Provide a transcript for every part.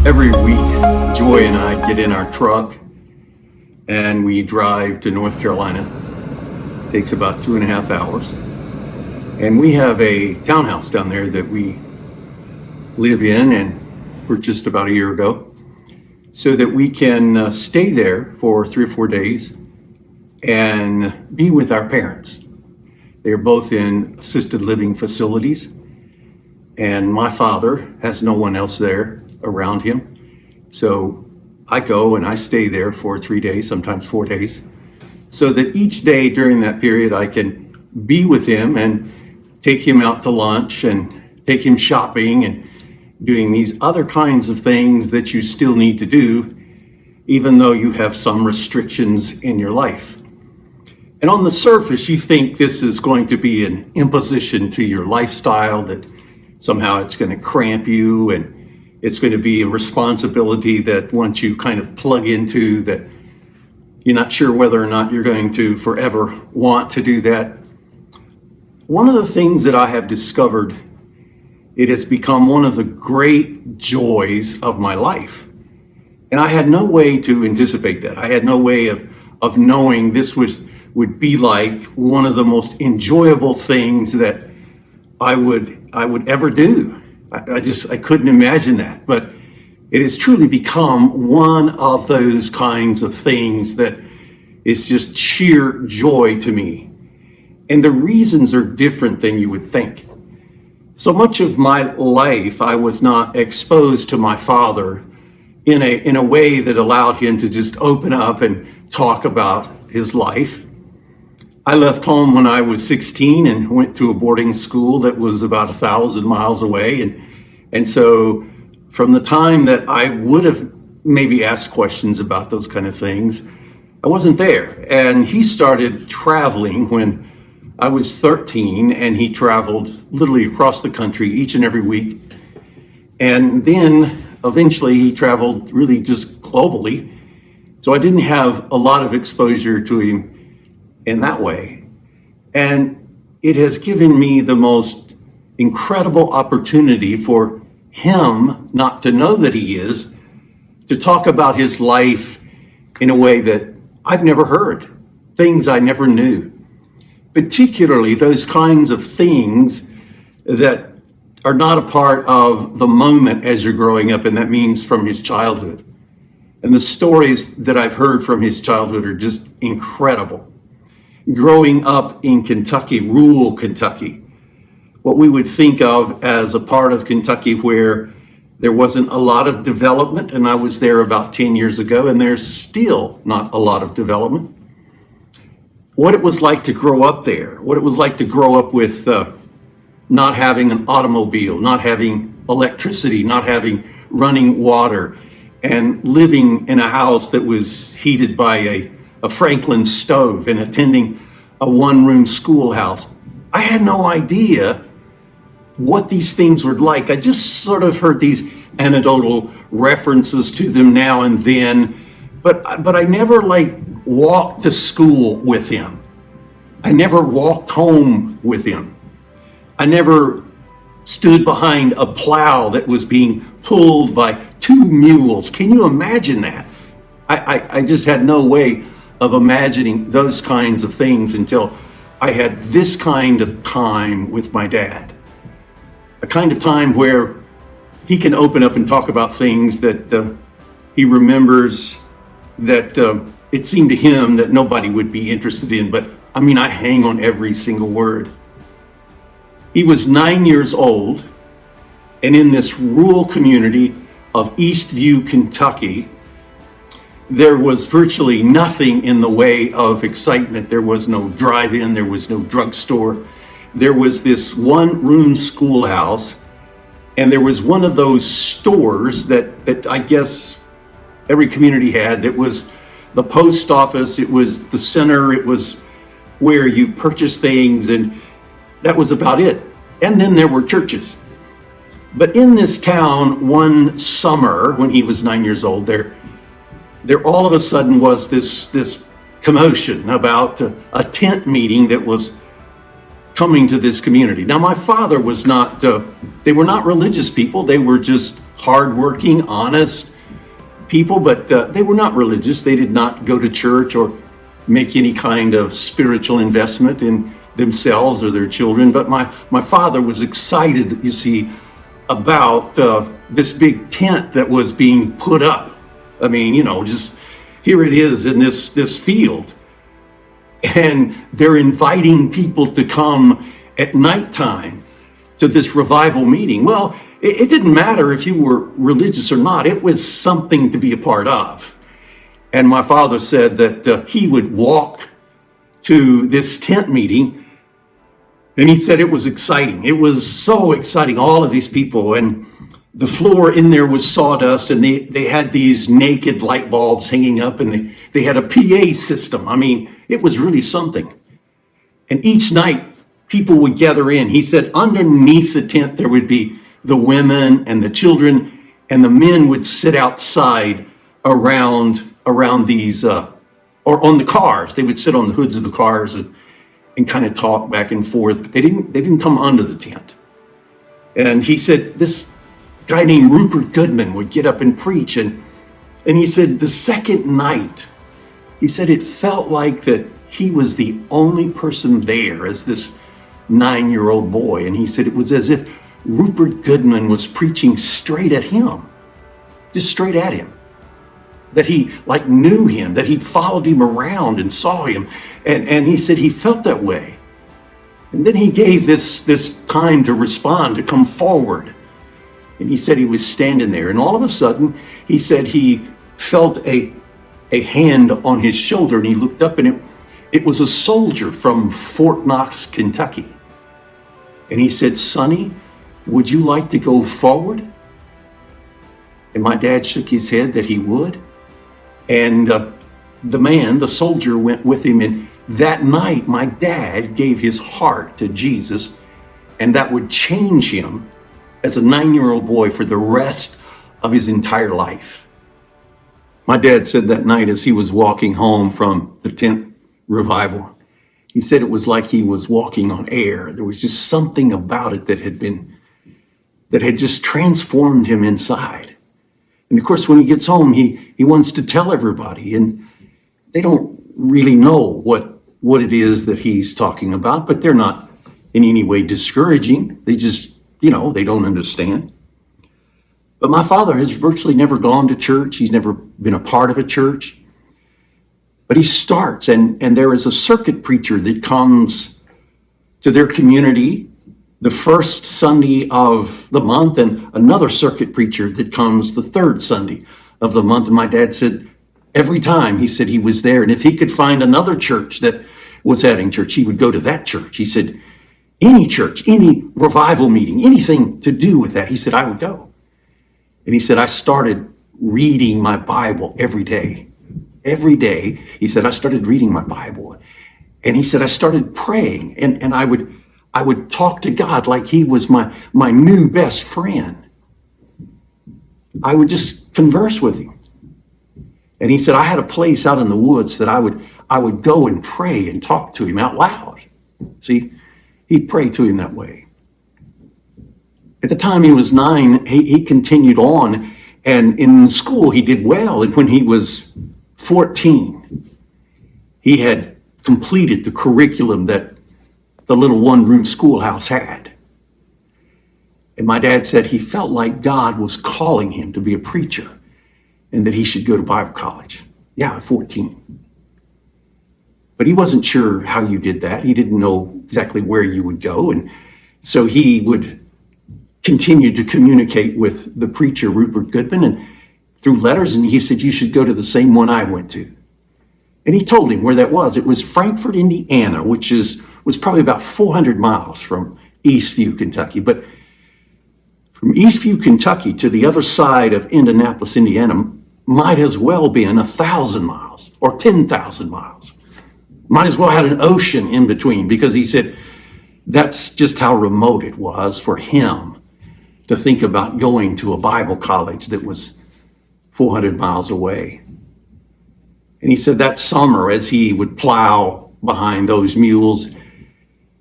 Every week, Joy and I get in our truck and we drive to North Carolina. It takes about 2.5 hours. And we have a townhouse down there that we live in and purchased about a year ago so that we can stay there for 3 or 4 days and be with our parents. They're both in assisted living facilities, and my father has no one else there around him. So I go and I stay there for 3 days, sometimes 4 days, so that each day during that period I can be with him and take him out to lunch and take him shopping and doing these other kinds of things that you still need to do, even though you have some restrictions in your life. And on the surface, you think this is going to be an imposition to your lifestyle, that somehow it's going to cramp you and it's going to be a responsibility that once you kind of plug into, that you're not sure whether or not you're going to forever want to do that. One of the things that I have discovered, it has become one of the great joys of my life. And I had no way to anticipate that. I had no way of knowing this would be like one of the most enjoyable things that I would ever do. I couldn't imagine that, but it has truly become one of those kinds of things that is just sheer joy to me. And the reasons are different than you would think. So much of my life, I was not exposed to my father in a way that allowed him to just open up and talk about his life. I left home when I was 16 and went to a boarding school that was about 1,000 miles away. And so from the time that I would have maybe asked questions about those kind of things, I wasn't there. And he started traveling when I was 13, and he traveled literally across the country each and every week. And then eventually he traveled really just globally. So I didn't have a lot of exposure to him in that way. And it has given me the most incredible opportunity for him not to know that he is, to talk about his life in a way that I've never heard, things I never knew, particularly those kinds of things that are not a part of the moment as you're growing up, and that means from his childhood. And the stories that I've heard from his childhood are just incredible. Growing up in Kentucky, rural Kentucky, what we would think of as a part of Kentucky where there wasn't a lot of development, and I was there about 10 years ago, and there's still not a lot of development. What it was like to grow up there, what it was like to grow up with not having an automobile, not having electricity, not having running water, and living in a house that was heated by a Franklin stove and attending a one-room schoolhouse. I had no idea what these things were like. I just sort of heard these anecdotal references to them now and then, but I never walked to school with him. I never walked home with him. I never stood behind a plow that was being pulled by 2 mules. Can you imagine that? I just had no way of imagining those kinds of things until I had this kind of time with my dad. A kind of time where he can open up and talk about things that he remembers that it seemed to him that nobody would be interested in, but I mean, I hang on every single word. He was 9 years old, and in this rural community of Eastview, Kentucky, there was virtually nothing in the way of excitement. There was no drive-in, there was no drugstore. There was this one-room schoolhouse, and there was one of those stores that I guess every community had. That was the post office, it was the center, it was where you purchase things, and that was about it. And then there were churches. But in this town, one summer when he was 9 years old, there all of a sudden was this commotion about a tent meeting that was coming to this community. Now, my father was not, they were not religious people. They were just hardworking, honest people, but they were not religious. They did not go to church or make any kind of spiritual investment in themselves or their children. But my father was excited, you see, about this big tent that was being put up. I mean, just here it is in this field. And they're inviting people to come at nighttime to this revival meeting. Well, it didn't matter if you were religious or not. It was something to be a part of. And my father said that he would walk to this tent meeting, and he said it was exciting. It was so exciting, all of these people. And the floor in there was sawdust, and they had these naked light bulbs hanging up, and they had a PA system. I mean, it was really something. And each night, people would gather in. He said underneath the tent, there would be the women and the children, and the men would sit outside around these, or on the cars. They would sit on the hoods of the cars and kind of talk back and forth. But they didn't come under the tent. And he said this guy named Rupert Goodman would get up and preach. And he said the second night, he said it felt like that he was the only person there as this 9-year-old boy. And he said it was as if Rupert Goodman was preaching straight at him, just straight at him. That he knew him, that he'd followed him around and saw him. And he said he felt that way. And then he gave this time to respond, to come forward. And he said he was standing there. And all of a sudden, he said he felt a hand on his shoulder, and he looked up, and it was a soldier from Fort Knox, Kentucky. And he said, "Sonny, would you like to go forward?" And my dad shook his head that he would. And the soldier went with him. And that night, my dad gave his heart to Jesus, and that would change him as a 9-year-old boy for the rest of his entire life. My dad said that night as he was walking home from the tent revival, he said it was like he was walking on air. There was just something about it that had just transformed him inside. And of course, when he gets home, he wants to tell everybody, and they don't really know what it is that he's talking about, but they're not in any way discouraging. They just, they don't understand. But my father has virtually never gone to church. He's never been a part of a church. But he starts, and there is a circuit preacher that comes to their community the first Sunday of the month, and another circuit preacher that comes the third Sunday of the month. And my dad said every time, he said he was there, and if he could find another church that was having church, he would go to that church. He said, any church, any revival meeting, anything to do with that, he said, I would go. And he said, I started reading my Bible every day. Every day, he said, I started reading my Bible. And he said, I started praying, and I would talk to God like he was my new best friend. I would just converse with him. And he said, I had a place out in the woods that I would go and pray and talk to him out loud. See, he'd pray to him that way. At the time he was 9, he continued on, and in school he did well. And when he was 14, he had completed the curriculum that the little one-room schoolhouse had. And my dad said he felt like God was calling him to be a preacher and that he should go to Bible college. Yeah, at 14. But he wasn't sure how you did that. He didn't know exactly where you would go. And so he would continue to communicate with the preacher, Rupert Goodman, and through letters, and he said, you should go to the same one I went to. And he told him where that was. It was Frankfort, Indiana, which was probably about 400 miles from Eastview, Kentucky. But from Eastview, Kentucky to the other side of Indianapolis, Indiana, might as well been 1,000 miles or 10,000 miles. Might as well have an ocean in between, because he said that's just how remote it was for him to think about going to a Bible college that was 400 miles away. And he said that summer, as he would plow behind those mules,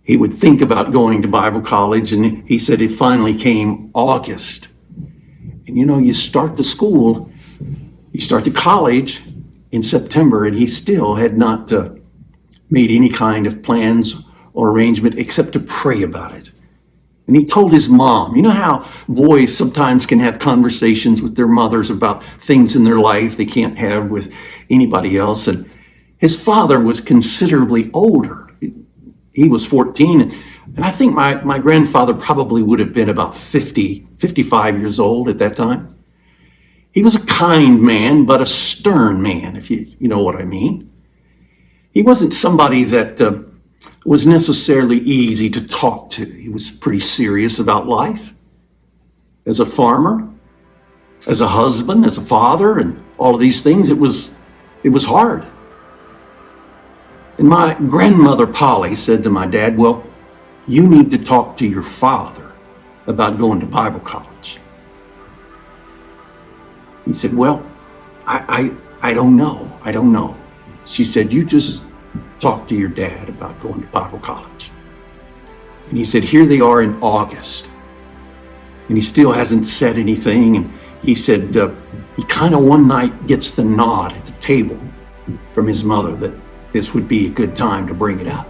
he would think about going to Bible college. And he said it finally came August. And And you start the school, you start the college in September, and he still had not made any kind of plans or arrangement except to pray about it. And he told his mom, you know how boys sometimes can have conversations with their mothers about things in their life they can't have with anybody else. And his father was considerably older. He was 14. And I think my grandfather probably would have been about 50, 55 years old at that time. He was a kind man, but a stern man, if you know what I mean. He wasn't somebody that was necessarily easy to talk to. He was pretty serious about life. As a farmer, as a husband, as a father, and all of these things, it was hard. And my grandmother, Polly, said to my dad, well, you need to talk to your father about going to Bible college. He said, well, I don't know. I don't know. She said, you just talk to your dad about going to Bible college. And he said, here they are in August. And he still hasn't said anything. And he said, he kind of one night gets the nod at the table from his mother that this would be a good time to bring it up.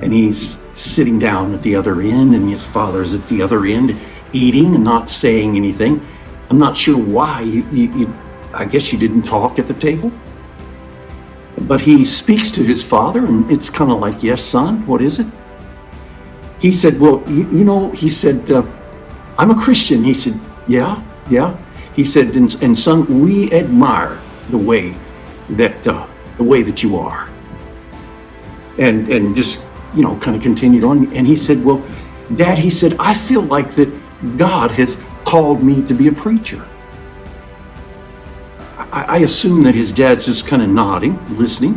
And he's sitting down at the other end, and his father's at the other end, eating and not saying anything. I'm not sure why. I guess you didn't talk at the table. But he speaks to his father, and it's kind of like, yes, son, what is it? He said, well, he said, I'm a Christian. He said, yeah. He said, and son, we admire the way that you are. And just, kind of continued on. And he said, well, Dad, he said, I feel like that God has called me to be a preacher. I assume that his dad's just kind of nodding, listening.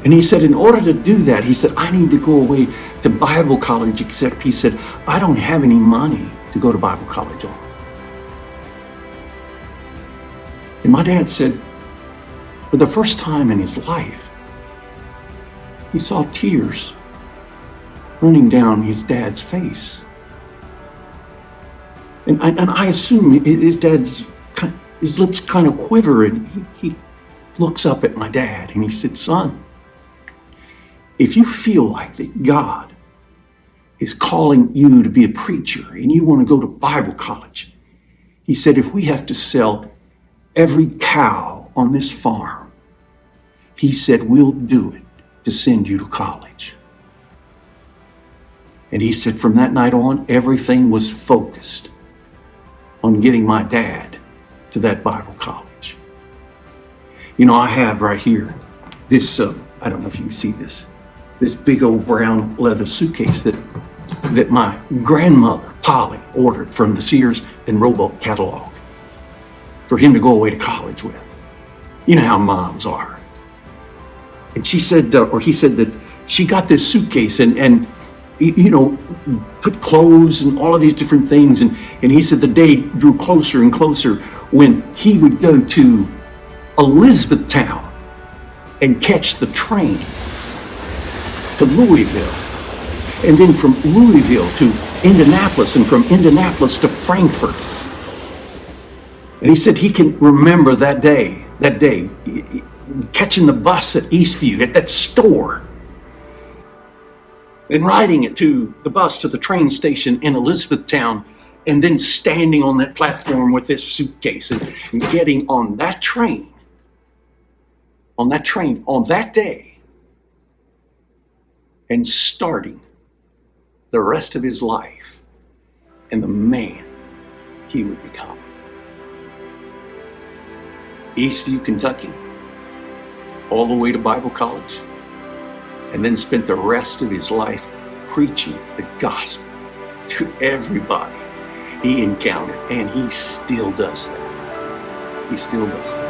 And he said, in order to do that, he said, I need to go away to Bible college, except he said, I don't have any money to go to Bible college on. And my dad said, for the first time in his life, he saw tears running down his dad's face. And I assume his lips kind of quiver, and he looks up at my dad and he said, son, if you feel like that God is calling you to be a preacher and you want to go to Bible college, he said, if we have to sell every cow on this farm, he said, we'll do it to send you to college. And he said, from that night on, everything was focused on getting my dad to that Bible college. I have right here this, I don't know if you can see this big old brown leather suitcase that my grandmother, Polly, ordered from the Sears and Roebuck catalog for him to go away to college with. You know how moms are. And she said, or he said that she got this suitcase and put clothes and all of these different things. And he said the day drew closer and closer when he would go to Elizabethtown and catch the train to Louisville. And then from Louisville to Indianapolis, and from Indianapolis to Frankfurt. And he said he can remember that day, catching the bus at Eastview, at that store, and riding it to the bus to the train station in Elizabethtown, and then standing on that platform with this suitcase and getting on that train on that day, and starting the rest of his life and the man he would become. Eastview, Kentucky, all the way to Bible college, and then spent the rest of his life preaching the gospel to everybody he encountered, and he still does that. He still does it.